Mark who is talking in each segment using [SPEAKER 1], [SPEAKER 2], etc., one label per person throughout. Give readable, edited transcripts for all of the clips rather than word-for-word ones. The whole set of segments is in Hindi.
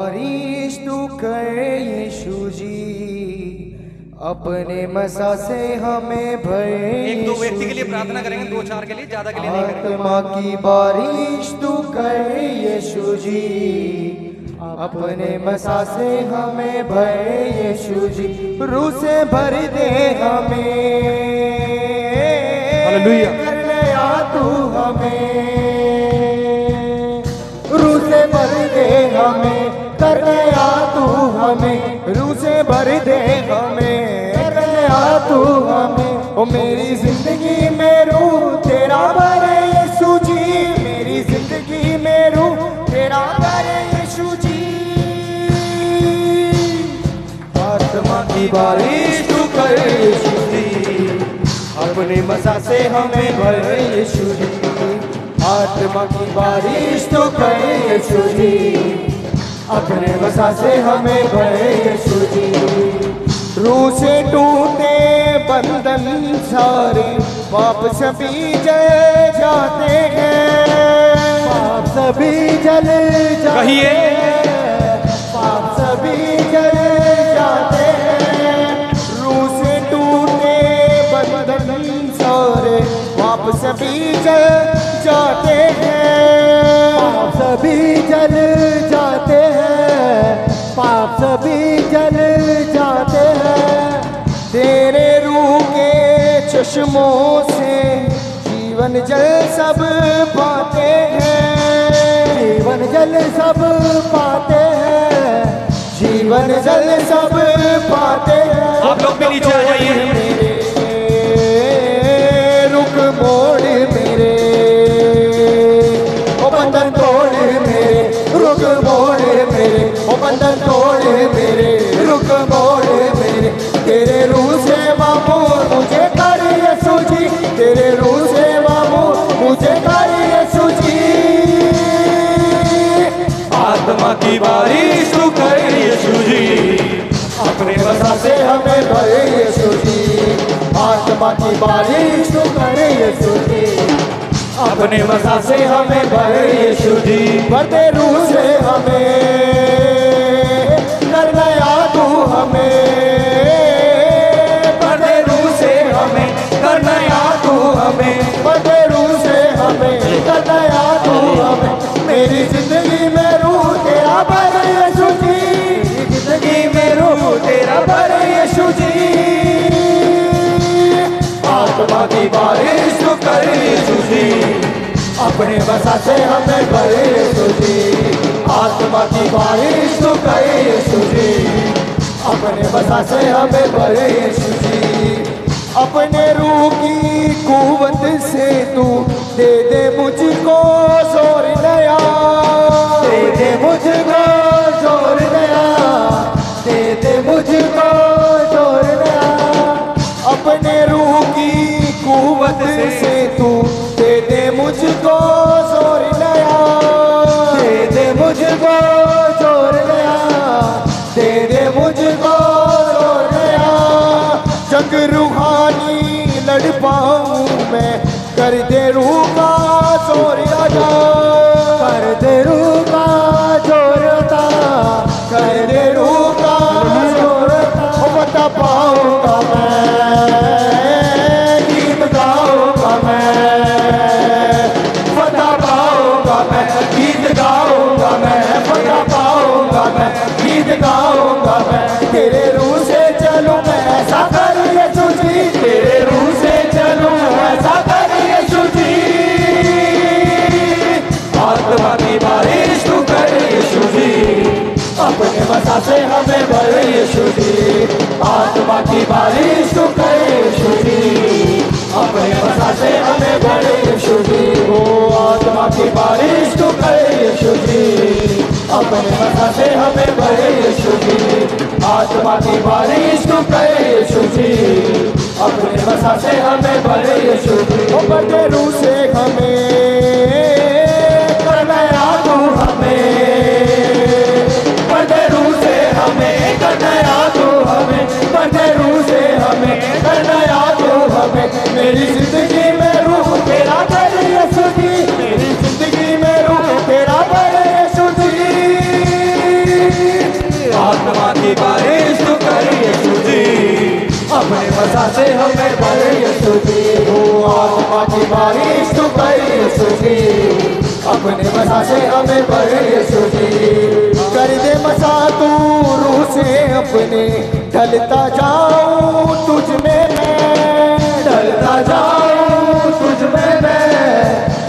[SPEAKER 1] बारिश तू कर यीशु जी, अपने मसा से हमें भर।
[SPEAKER 2] एक दो व्यक्ति के लिए प्रार्थना करेंगे, दो चार के लिए, ज्यादा के लिए नहीं करेंगे।
[SPEAKER 1] आत्मा की बारिश तू कर यीशु जी, अपने मसा से हमें भर यीशु जी, रूह से भर दे हमें।
[SPEAKER 2] हालेलुया।
[SPEAKER 1] कर ले आ तू हमें, रूह से भर दे हमें, कर ले आ तू हमें, रूह से भर दे हमें, कर ले आ तू हमें। ओ मेरी जिंदगी में रूह तेरा भरे यीशु जी, मेरी जिंदगी में रूह तेरा भरे यीशु जी। आत्मा की बारिश तू कर यीशु जी, अपने मसा से हमें भर यीशु जी। आत्मा की बारिश तू कर यीशु जी, अपने मसा से हमें भर यीशु जी। रूह से टूटे बंधन सारे, पाप सभी जल जाते हैं, पाप सभी जल जाते हैं, पाप सभी जल जाते हैं। रूह से टूटे बंधन सारे, पाप सभी जल जाते हैं, पाप सभी जल जाते हैं, पाप सभी जल जाते हैं। तेरे रूह के चश्मों से जीवन जल सब पाते हैं, जीवन जल सब पाते हैं, जीवन जल सब पाते हैं।
[SPEAKER 2] आप लोग भी नीचे आ जाइए।
[SPEAKER 1] मेरे रुक मोड़ मेरे, ओ बंधन तोड़ मेरे, रुक मोड़ मेरे, ओ बंधन तोड़ मेरे, रुक मोड़ मेरे। तेरे रूह से मामूर मुझे कर यीशु जी, तेरे रूह से मामूर मुझे कर यीशु जी। आत्मा की बारिश तू कर यीशु जी, अपने मसा से हमें भर यीशु जी। आत्मा की बारिश तू कर यीशु जी, अपने मसा से हमें भर यीशु जी। भरते रूह से हमें कर नया तू हमें, भरते रूह से हमें कर नया तू हमें, भरते रूह से हमें कर नया तू हमें। मेरी जिंदगी में रूह तेरा भर यीशु जी, जिंदगी में रूह तेरा भर यीशु जी। आत्मा की बारिश तू कर यीशु जी, अपने मसा से हमें भर यीशु जी। आत्मा की बारिश तू कर यीशु जी, अपने मसा से हमें भर यीशु जी। अपने रूह की कुव्वत से तू दे दे मुझको जोर नया, दे दे मुझको जोर नया, दे दे मुझको जोर नया। अपने रूह की कुव्वत से तू दे दे मुझको जोर नया, दे दे मुझको जोर नया, दे दे मुझको जोर नया। जंग रूहानी लड़ पाऊं मैं, कर दे रूह का जोर अदा, कर दे रूह का जोर अदा, कर दे रूह का जोर अदा। बता पाऊंगा मैं, गीत गाऊंगा मैं, बता पाऊंगा मैं, गीत गाऊंगा मैं, बता पाऊंगा मैं, गीत गाऊंगा मैं। तेरे रूह से चलूं मैं, ऐसा कर यीशु जी, तेरे रूह से चलूं ऐसा कर यीशु जी। आत्मा की बारिश तू कर यीशु जी, अपने मसा से हमें भर यीशु जी। आत्मा की बारिश तू कर यीशु जी, अपने मसा से हमें भर यीशु जी। ओ आत्मा की बारिश तू कर यीशु जी, अपने मसा से हमें भर यीशु जी। आत्मा की बारिश तू कर यीशु जी, अपने मसा से हमें भर यीशु जी। ओ बड़े रूह से हमें कर नया तू हमें, बड़े रूह से हमें कर नया तू हमें, बड़े रूह से हमें कर नया तू हमें। मेरी जिंदगी में रूह तेरा भर यीशु जी, मेरी जिंदगी में रूह तेरा भर यीशु जी। अपने बसा से हमें भर यीशु जी। कर दे बसा तू रूह से अपने, ढलता जाऊं तुझ में मैं, ढलता जाऊं तुझ में मैं,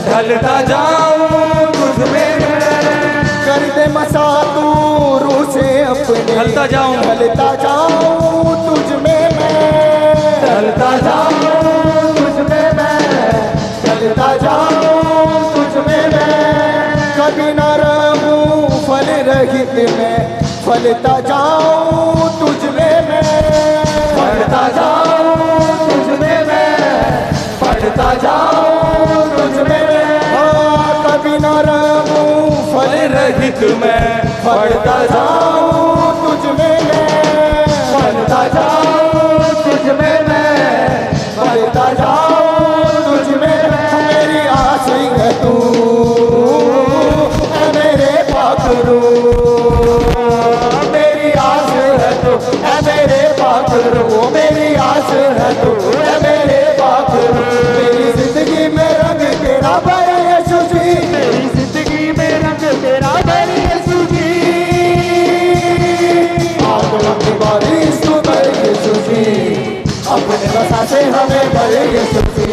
[SPEAKER 2] ढलता जाऊं तुझ में मैं।
[SPEAKER 1] कर दे मसा तू रूह से अपने,
[SPEAKER 2] ढलता जाऊं,
[SPEAKER 1] ढलता जाऊं तुझ में मैं, ढलता जाऊं तुझ में मैं, ढलता जाऊं तुझ में मैं। कभी न रहूं फल रहित मैं, फलता जाऊं तुझ में मैं, फलता जाऊं तुझ में मैं, फलता जाऊं तुझ में मैं। कभी न रहूं फल रहित मैं, फलता जाऊं तुझ में मैं, फलता जाऊं तुझ में मैं, फलता जाऊं तुझ में मैं। मेरी आस है तू है मेरे पाखरू, मेरी आस है तू है मेरे पाखरू, मेरी आस है तू है मेरे पाखरू। मेरी जिंदगी में रंग तेरा भरे यीशु जी, मेरी जिंदगी में रंग तेरा भरे यीशु जी। आत्मा की बारिश तू कर यीशु जी, अपने बसा से हमें भरे यीशु जी।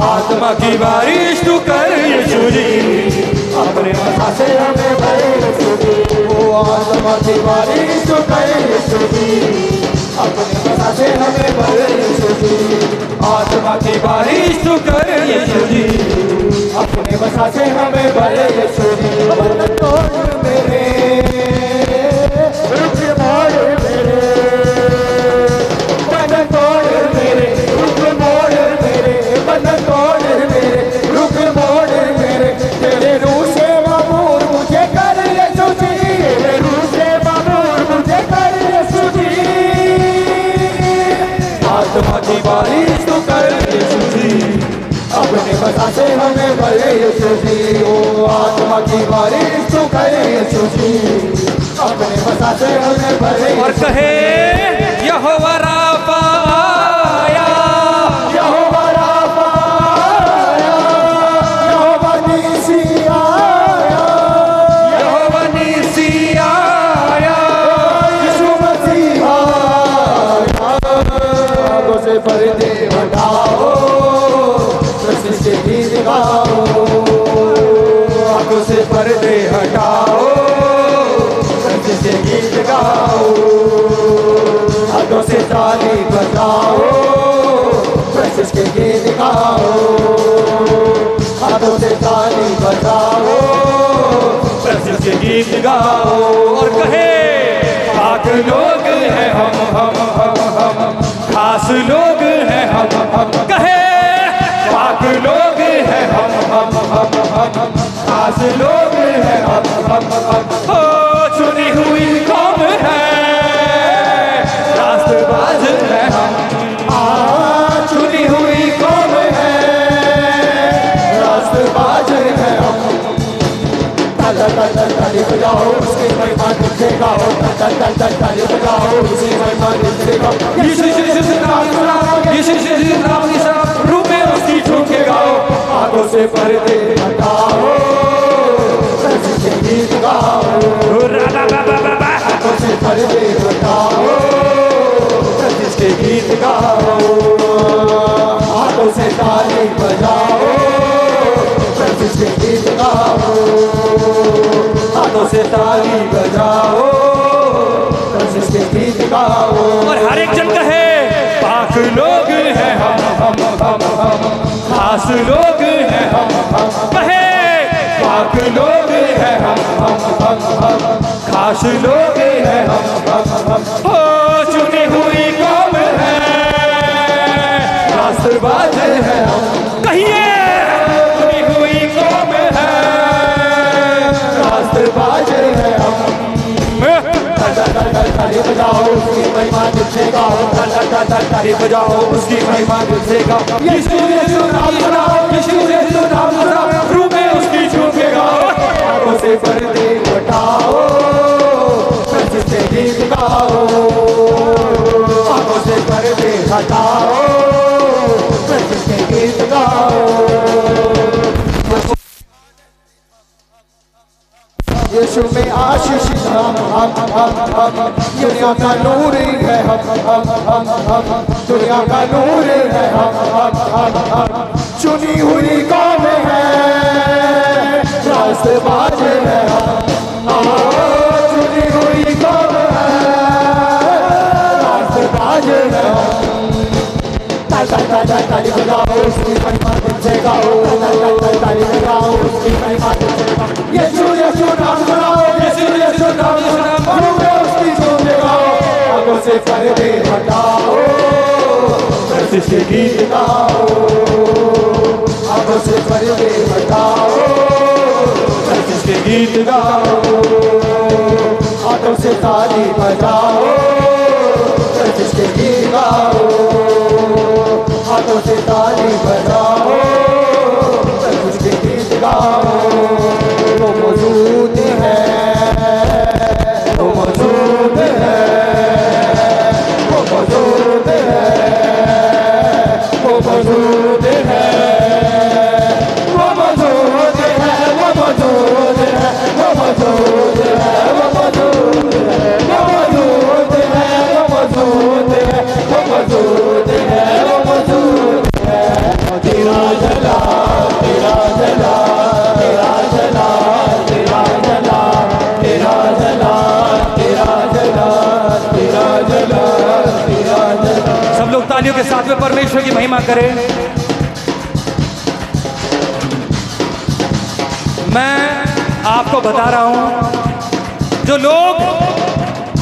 [SPEAKER 2] आत्मा की बारिश तू कर यीशु जी,
[SPEAKER 1] अपने बसा से हमें भरे यीशु जी। ओ आत्मा की बारिश तू कर यीशु जी, अपने बसा से हमें भरे यीशु जी।
[SPEAKER 2] आत्मा की बारिश तू कर यीशु जी,
[SPEAKER 1] अपने बसा से हमें भरे यीशु जी। बंधन तोड़ मेरे, रुख मोड़ मेरे, बंधन तोड़ मेरे, रुख मोड़ मेरे, बंधन तोड़ मेरे, रुख मोड़ मेरे। तेरे रूह से मामूर मुझे कर यीशु जी, तेरे रूह से मामूर मुझे कर यीशु जी।
[SPEAKER 2] आत्मा की बारिश तू कर यीशु जी,
[SPEAKER 1] अपने बसा से हमें भरे यीशु जी। ओ आत्मा की बारिश तू करे यीशु जी, अपने बसा से हमें भरे।
[SPEAKER 2] और कहे यहोवा राफा आया,
[SPEAKER 1] यहोवा राफा आया, यहोवा नीसी आया,
[SPEAKER 2] यहोवा नीसी आया,
[SPEAKER 1] यीशु मसीह आया। आगों से पर्दे हटाओ, प्रशिष्ट के गीत गाओ,
[SPEAKER 2] आंखों से पर्दे हटाओ,
[SPEAKER 1] प्रशिष्ट के गीत गाओ। हाथों से ताली बजाओ, प्रशिष्ट के गीत गाओ, हाथों से ताली बजाओ,
[SPEAKER 2] प्रशिष्ट के गीत गाओ। और कहे पाक लोग हैं हम, खास लोग हैं हम। कहे पाक लोग हैं हम, खास लोग हैं हम। ओ चुनी हुई कौम है, रास्तबाज हैं हम।
[SPEAKER 1] चुनी हुई कौम है, रास्तबाज है हम। ताली बजाओ, उसकी महिमा दिखेगाओ, ताली बजाओ, उसकी महिमा दिखेगाओ।
[SPEAKER 2] यीशु यीशु नाम, यीशु यीशु नाम की सब रूप में उसकी झूके गाओ।
[SPEAKER 1] हाथों से पर्दे हटाओ, प्रशिष्ट के गीत गाओ। हाथों से पर्दे हटाओ, प्रशिष्ट के गीत गाओ। हाथों से ताली बजाओ, प्रशिष्ट के गीत गाओ। हाथों से ताली बजाओ, प्रशिष्ट के गीत गाओ।
[SPEAKER 2] और हर एक जन कहे पाक लोग हैं हम, खास लोग हैं हम। कहे पाक लोग हैं हम, खास लोग हैं हम। ओ चुनी हुई कौम है, रास्तबाज हैं हम। कहिए चुनी हुई कौम है,
[SPEAKER 1] रास्तबाज है हम। ताली बजाओ, उसकी महिमा दिल गाओ।
[SPEAKER 2] ताली बजाओ, उसकी महिमा दिल से गाओ। यीशु यीशु नाम सुनाओ, यीशु यीशु नाम सुनाओ, रूह में उसकी झूके गाओ।
[SPEAKER 1] हाथों से पर्दे हटाओ, प्रशिष्ट के गीत गाओ। हाथों से पर्दे हटाओ, प्रशिष्ट के गीत गाओ। दुनिया का नूर है हम, दुनिया का नूर है हम, चुनी हुई कौम है, रास्तबाज है हम, चुनी हुई कौम है, रास्तबाज है हम। ताली बजाओ उसकी महिमा दिल से गाओ, ताली बजाओ उसकी महिमा दिल से गाओ, यीशु यीशु नाम सुनाओ, यीशु यीशु नाम सुनाओ, उसकी धूम गाओ, आगों से पर्दे हटाओ, प्रशिष के गीत गाओ, आगों से पर्दे हटाओ, प्रशिष के गीत गाओ, हाथों से ताली बजाओ, प्रशिष के गीत गाओ, हाथों से ताली बजाओ, प्रशिष के गीत गाओ। वो मौजूद है, वो मौजूद है, वो मौजूद है, वो मौजूद है, वो मौजूद है, वो मौजूद है, वो मौजूद है, वो मौजूद है, वो मौजूद है, वो मौजूद है, वो मौजूद है, वो मौजूद है। तेरा जला, तेरा जला, तेरा जला, तेरा जला, तेरा जला, तेरा जला, तेरा जला, तेरा जला।
[SPEAKER 2] सब लोग तालियों के साथ में परमेश्वर की महिमा करें। मैं आपको बता रहा हूं, जो लोग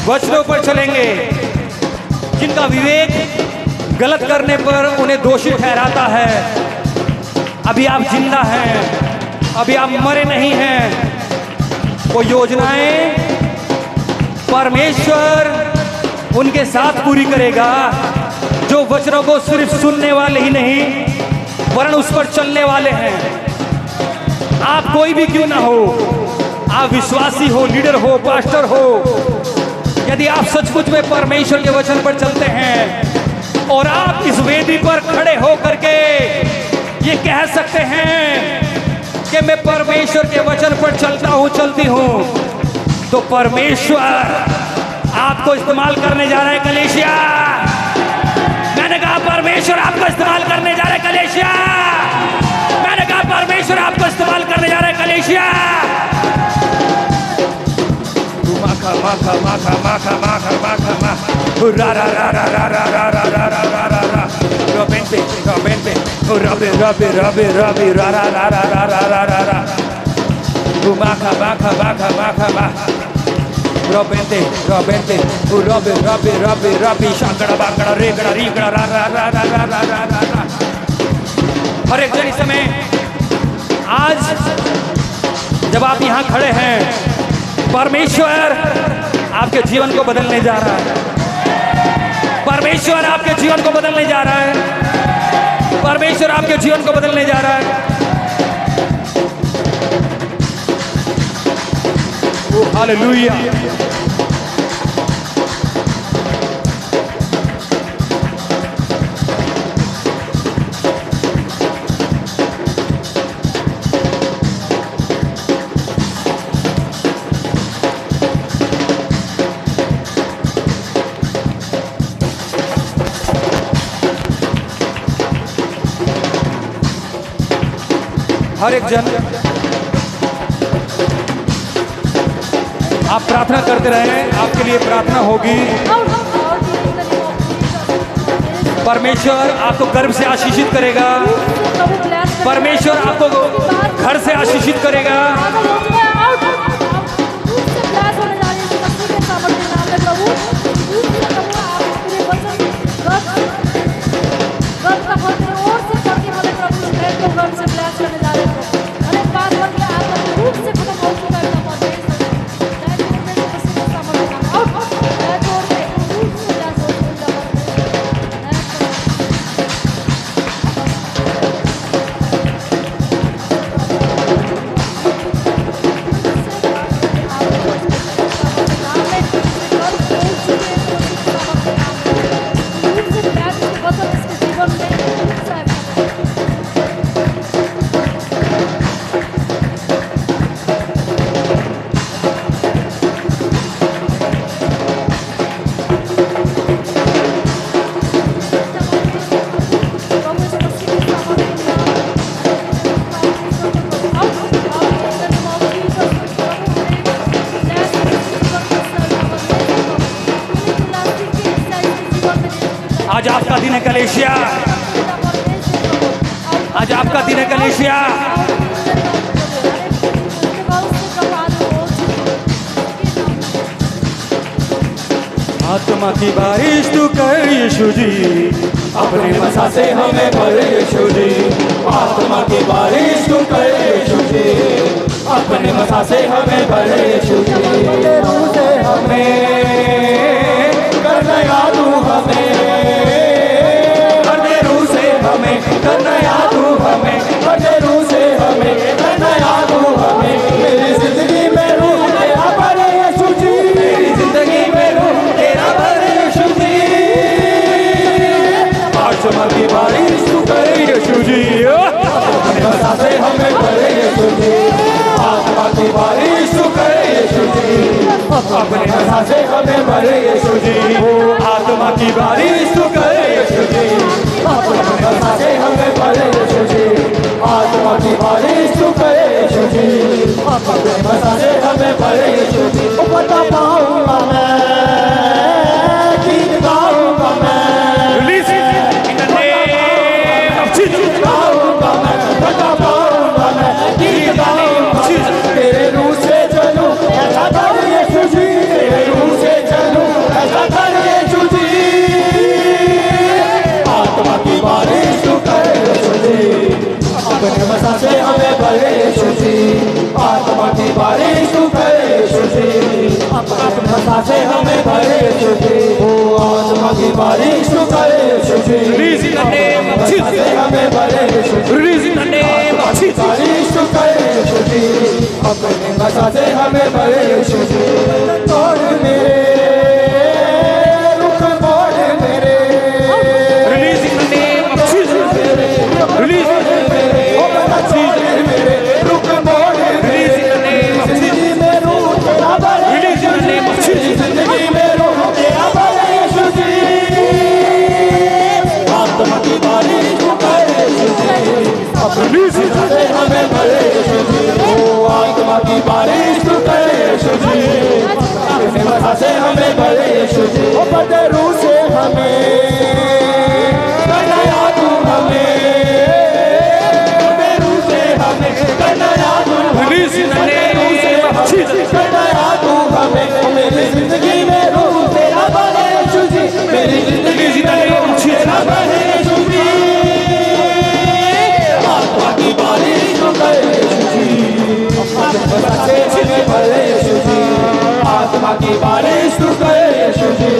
[SPEAKER 2] वचनों पर चलेंगे, जिनका विवेक गलत करने पर उन्हें दोषी ठहराता है, अभी आप जिंदा हैं, अभी आप मरे नहीं हैं, वो योजनाएं परमेश्वर उनके साथ पूरी करेगा, जो वचनों को सिर्फ सुनने वाले ही नहीं वरन उस पर चलने वाले हैं। आप कोई भी क्यों ना हो, आप विश्वासी हो, लीडर हो, पास्टर हो, यदि आप सचमुच में परमेश्वर के वचन पर चलते हैं और आप इस वेदी पर खड़े हो करके ये कह सकते हैं कि मैं परमेश्वर के वचन पर चलता हूं, चलती हूं, तो परमेश्वर आपको इस्तेमाल करने जा रहा है कलीसिया। मैंने कहा परमेश्वर आपको इस्तेमाल करने जा रहा है कलीसिया। मैंने कहा परमेश्वर आपको इस्तेमाल करने जा रहा है कलीसिया। माखा माखा माखा माखा माखा माखा मा रा रा रा रा रा रा रा रा रा रा रा रा रा रोबेंटे रोबेंटे रबे रबे रबे रबे रा रा रा रा रा रा रा रा रा माखा माखा माखा माखा मा रोबेंटे रोबेंटे रबे रबे रबे रबे शांगड़ा बांगड़ा रेगड़ा रीगड़ा रा रा रा रा रा रा रा रा रा। हर एक जन समय आज जब आप यहाँ खड़े हैं, परमेश्वर आपके जीवन को बदलने जा रहा है। परमेश्वर आपके जीवन को बदलने जा रहा है। परमेश्वर आपके जीवन को बदलने जा रहा है। ओ हालेलुया। हर एक जन आप प्रार्थना करते रहें, आपके लिए प्रार्थना होगी। परमेश्वर आपको गर्भ से आशीषित करेगा। परमेश्वर आपको घर से आशीषित करेगा। आज आपका दिन है कलेशिया, आज आपका दिन है कलेशिया। आत्मा की बारिश तू कर यीशु जी,
[SPEAKER 1] अपने मसा से हमें भर यीशु जी। आत्मा की बारिश तू कर यीशु जी, अपने मसा से हमें भर यीशु जी। रूह से हमें कर नया तू हमें, अपने रूह से हमें कर नया तू हमें, अपने रूह से हमें कर नया तू हमें। मेरी जिंदगी में रूह तेरा भर यीशु जी, मेरी जिंदगी में रूह तेरा भर यीशु जी। आत्मा की बारिश तू कर यीशु जी, अपने मसा से हमें भर यीशु जी। आत्मा की बारिश तू कर यीशु जी, अपने मसा से हमें भर यीशु जी।
[SPEAKER 2] आत्मा की बारिश तू कर यीशु जी,
[SPEAKER 1] अपने मसा से हमें भर यीशु जी। आत्मा की बारिश तू कर यीशु जी, अपने मसा से हमें भर यीशु जी। बता पाऊंगा मैं, गीत गाऊंगा मैं,
[SPEAKER 2] release in the name of Jesus.
[SPEAKER 1] गाऊंगा मैं, बता पाऊंगा मैं, गीत गाऊंगा मैं। तेरे रूह से चलूं ऐसा कर यीशु जी, तेरे रूह से चलूं ऐसा कर यीशु जी। आत्मा की बारिश तू कर यीशु जी, अपने मसा से हमें भर यीशु जी। आत्मा की बारिश तू कर यीशु जी, अपने मसा से हमें भर यीशु जी। ओ आत्मा की बारिश तू कर Yeshu ji,
[SPEAKER 2] release in the name of
[SPEAKER 1] मसा से
[SPEAKER 2] जीसस।
[SPEAKER 1] हमें भर Yeshu ji.
[SPEAKER 2] Release in the name of Jesus.
[SPEAKER 1] बारिश तू कर यीशु जी, अपने मसा से हमें भर यीशु जी। तोड़ मेरे रुख मोड़ मेरे,
[SPEAKER 2] release in the name of Jesus. Release
[SPEAKER 1] रुख मोड़
[SPEAKER 2] release in the name of Jesus.
[SPEAKER 1] जिंदगी में रूह तेरा भर
[SPEAKER 2] release in the name of Jesus.
[SPEAKER 1] जिंदगी में रूह तेरा भर यीशु जी। आत्मा की बारिश तू कर यीशु जी, अपने मसा से हमें भर यीशु जी। ओ आत्मा की बारिश तू कर यीशु जी, अपने मसा से हमें भर यीशु जी। ओ बदे रूह से हमें कर नया तू हमें, बदे रूह से हमें कर नया तू हमें।
[SPEAKER 2] Release in the name of Jesus.
[SPEAKER 1] कर नया तू हमें। मेरी जिंदगी में रूह तेरा भर यीशु जी, मेरी जिंदगी में रूह तेरा भर यीशु जी। आत्मा की बारिश तू कर यीशु जी, अपने मसा से हमें भर यीशु जी। आत्मा की बारिश तू कर यीशु जी,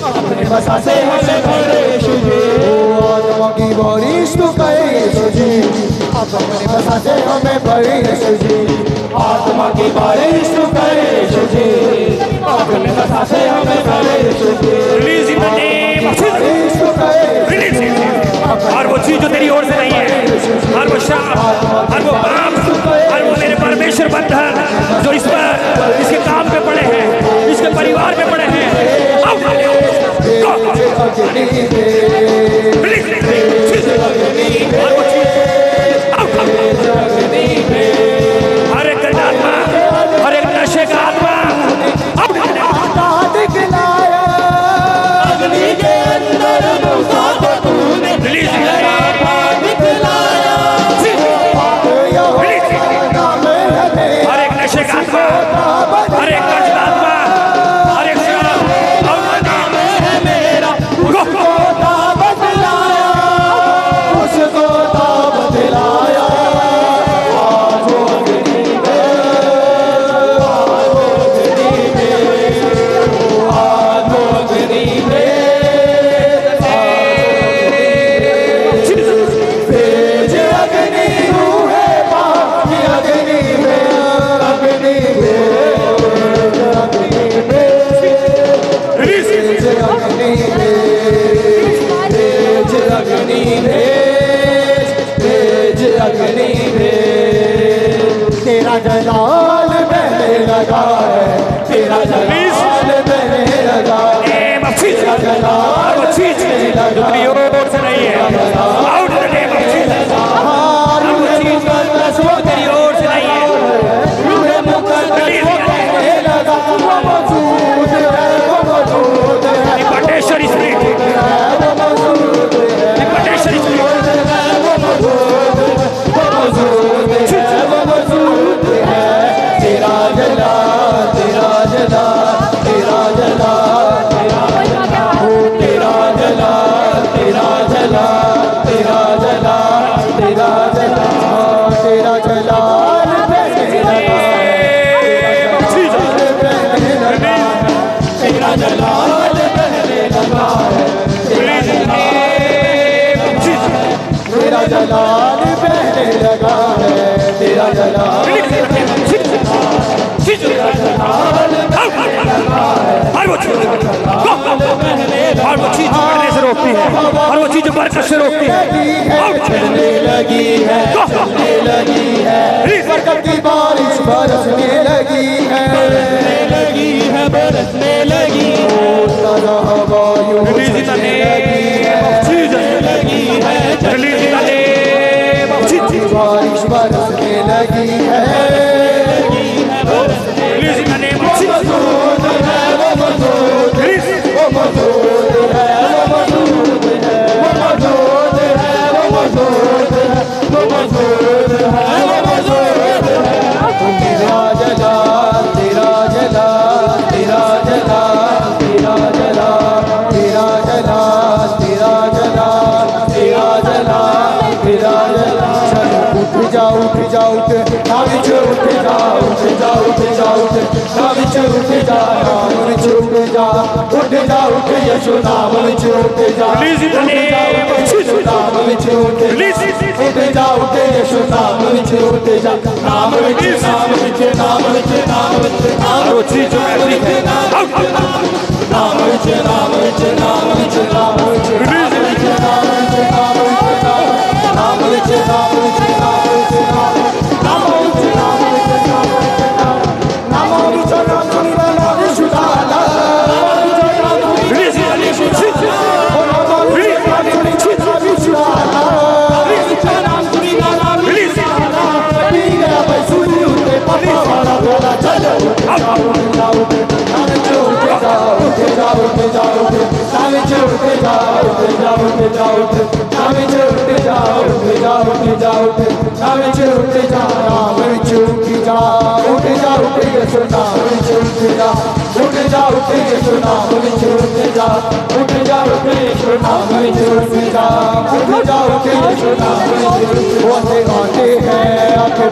[SPEAKER 1] अपने मसा से हमें भर यीशु जी। ओ आत्मा की बारिश तू कर यीशु जी, अपने मसा से हमें भर यीशु जी। आत्मा की बारिश तू कर यीशु जी, अपने मसा से हमें भर Yeshu ji.
[SPEAKER 2] Release in the name of Jesus.
[SPEAKER 1] बारिश तू कर
[SPEAKER 2] रिलीज। और वो चीज जो तेरी ओर से नहीं है, और वो शाप, और वो पाप, और वो मेरे परमेश्वर बंधन जो इस पर, इसके काम पे पड़े हैं, इसके परिवार पे पड़े हैं, आउट। रिलीज। और वो चीज हर एक आत्मा, हर एक नशे का आत्मा
[SPEAKER 1] दिखलाया अग्नि के अंदर मूसा को तूने
[SPEAKER 2] रिलीज।
[SPEAKER 1] दिखलाया।
[SPEAKER 2] हर एक नशे का आत्मा, हर एक कर्ज का आत्मा, हर एक
[SPEAKER 1] नाम है मेरा, उसको ता बदलाया, उसको ता बदलाया। आज वो अग्नि में, आज वो अग्नि में, आज वो अग्नि में, भेज अग्नि रूह है पाप की अग्नि में, अग्नि में, अग्नि में,
[SPEAKER 2] रिलीज।
[SPEAKER 1] भेज अग्नि भेज, भेज अग्नि भेज, भेज अग्नि भेज। तेरा जलाल बहने लगा है, तेरा जलाल बहने लगा है,
[SPEAKER 2] नेम ऑफ जीसस।
[SPEAKER 1] तेरा जलाल
[SPEAKER 2] और वो चीज जो तेरी ओर से नहीं है, out in the name of Jesus. और वो चीज जो तेरी ओर से नहीं है,
[SPEAKER 1] रूह मुकद्दस वो कहने लगा, वो मौजूद है, वो मौजूद है,
[SPEAKER 2] परमेश्वर स्पिरिट,
[SPEAKER 1] वो जलाल बहने लगा है, तेरा जलाल बहने लगा है, तेरा जलाल
[SPEAKER 2] और वो चीज बढ़ने से रोकती है, और वो चीज बरकत से रोकती है,
[SPEAKER 1] चलने लगी है, चलने लगी है, बरकत की बारिश बरसने लगी है, बरसने लगी है, बरसने लगी है, बारिश बरसने लगी है, उठ यीशु नाम विच उठ जा, यीशु नाम विच उठ जा, उठ यीशु नाम विच उठ जा, नाम विच नाम विच नाम विच नाम विच नाम विच नाम विच नाम विच नाम विच नाम विच नाम विच नाम विच नाम विच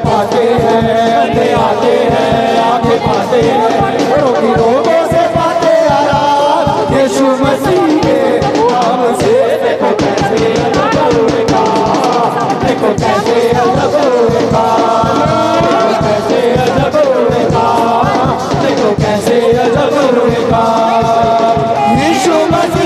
[SPEAKER 1] पाते हैं, आते हैं, आगे पाते हैं, रोगों से पाते आराम, यीशु मसीह के नाम से देखो कैसे अजब होगा, देखो कैसे अजब होगा, देखो कैसे अजब होगा, देखो कैसे अजब होगा, यीशु मसीह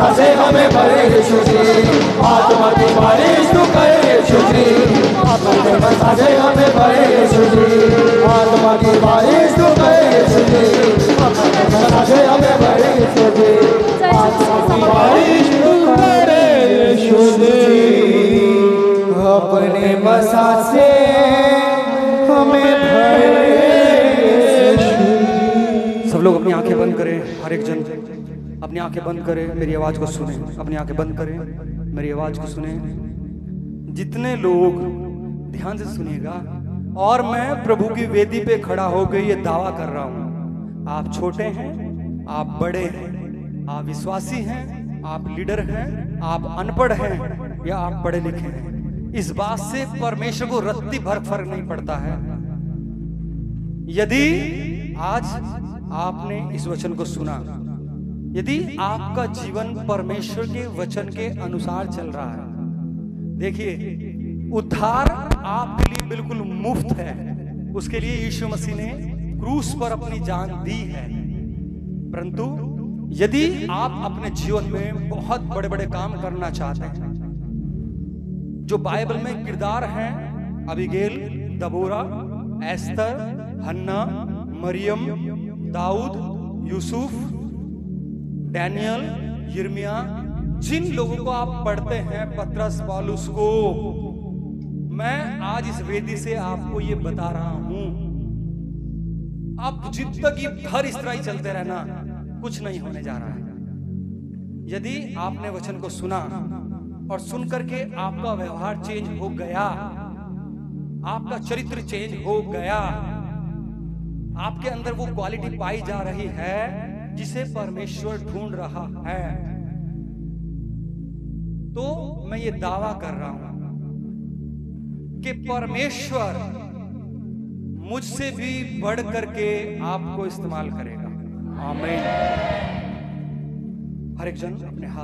[SPEAKER 1] बसा से हमें भरे यीशु जी, आत्मा की बारिश तू करे यीशु जी, अपने बसा से हमें भरे यीशु जी, आत्मा की बारिश तू करे यीशु जी, अपने बसा से हमें भरे यीशु जी, आत्मा की बारिश तू करे यीशु जी, अपने बसा से हमें भरे यीशु।
[SPEAKER 2] सब लोग अपनी आंखें बंद करें, हर एक जन अपनी आंखें बंद करें, मेरी आवाज को सुने। अपनी आंखें बंद करें, मेरी आवाज को सुने। जितने लोग ध्यान से सुनिएगा, और मैं प्रभु की वेदी पे खड़ा होकर ये दावा कर रहा हूं, आप छोटे हैं, आप बड़े हैं, आप विश्वासी हैं, आप लीडर हैं, आप अनपढ़ हैं या आप पढ़े लिखे हैं, इस बात से परमेश्वर को रत्ती भर फर्क नहीं पड़ता है। यदि आज आपने इस वचन को सुना, यदि आपका जीवन परमेश्वर के वचन के अनुसार चल रहा है, देखिए उद्धार आपके लिए बिल्कुल मुफ्त है। उसके लिए यीशु मसीह ने क्रूस पर अपनी जान दी है। परंतु यदि आप अपने जीवन में बहुत बड़े बड़े काम करना चाहते हैं, जो बाइबल में किरदार हैं, अबीगैल, दबोरा, एस्तर, हन्ना, मरियम, दाऊद, यूसुफ, डैनियल, यिर्मयाह, जिन लोगों को आप पढ़ते हैं, पतरस, पौलुस को, मैं आज इस वेदी से आपको ये बता रहा हूं, आप जिंदगी भर इस तरह ही चलते रहना, कुछ नहीं होने जा रहा है। यदि आपने वचन को सुना और सुन करके आपका व्यवहार चेंज हो गया, आपका चरित्र चेंज हो गया, आपके अंदर वो क्वालिटी पाई जा रही है जिसे परमेश्वर ढूंढ रहा है, तो मैं ये दावा कर रहा हूं कि परमेश्वर मुझसे भी बढ़ करके आपको इस्तेमाल करेगा। आमीन। हर एक जन अपने हाथ